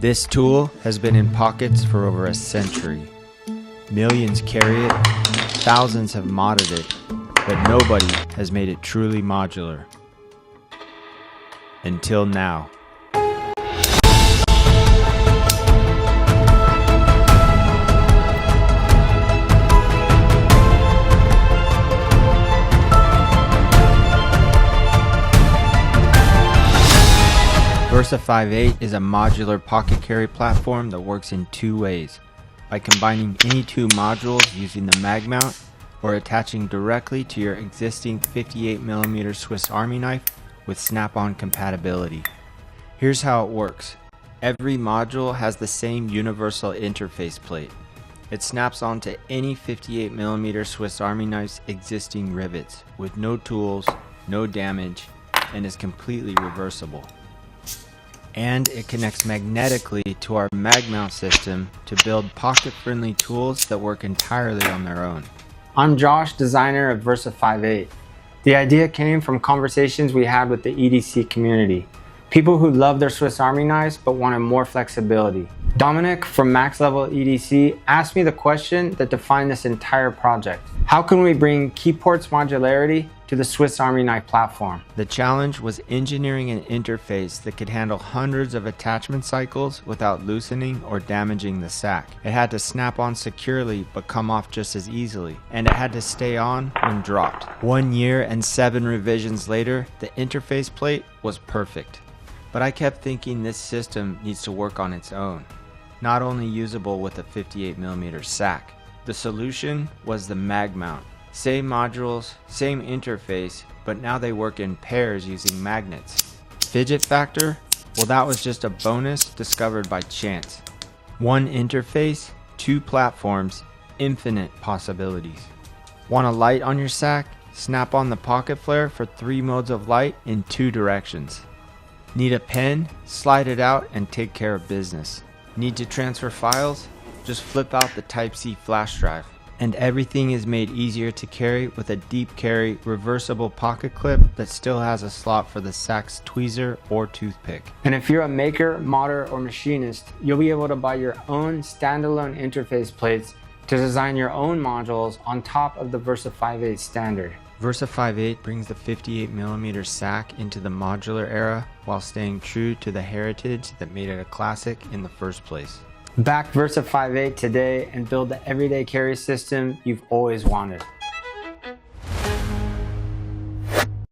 This tool has been in pockets for over a century. Millions carry it, thousands have modded it, but nobody has made it truly modular. Until now. Versa58 is a modular pocket carry platform that works in two ways: by combining any two modules using the mag mount, or attaching directly to your existing 58mm Swiss Army knife with snap-on compatibility. Here's how it works. Every module has the same universal interface plate. It snaps onto any 58mm Swiss Army knife's existing rivets with no tools, no damage, and is completely reversible. And it connects magnetically to our mag mount system to build pocket-friendly tools that work entirely on their own. I'm Josh, designer of Versa58. The idea came from conversations we had with the EDC community. People who love their Swiss Army knives but wanted more flexibility. Dominic from Max Level EDC asked me the question that defined this entire project. How can we bring Keyport's modularity to the Swiss Army knife platform? The challenge was engineering an interface that could handle hundreds of attachment cycles without loosening or damaging the sack. It had to snap on securely but come off just as easily, and it had to stay on when dropped. 1 year and 7 revisions later, the interface plate was perfect. But I kept thinking this system needs to work on its own, not only usable with a 58mm sack. The solution was the mag mount. Same modules, same interface, but now they work in pairs using magnets. Fidget factor? Well, that was just a bonus discovered by chance. One interface, two platforms, infinite possibilities. Want a light on your sack? Snap on the pocket flare for 3 modes of light in 2 directions. Need a pen? Slide it out and take care of business. Need to transfer files? Just flip out the Type-C flash drive. And everything is made easier to carry with a deep carry reversible pocket clip that still has a slot for the sack's tweezer or toothpick. And if you're a maker, modder, or machinist, you'll be able to buy your own standalone interface plates to design your own modules on top of the Versa58 standard. Versa58 brings the 58mm sack into the modular era while staying true to the heritage that made it a classic in the first place. Back Versa58 today and build the everyday carry system you've always wanted.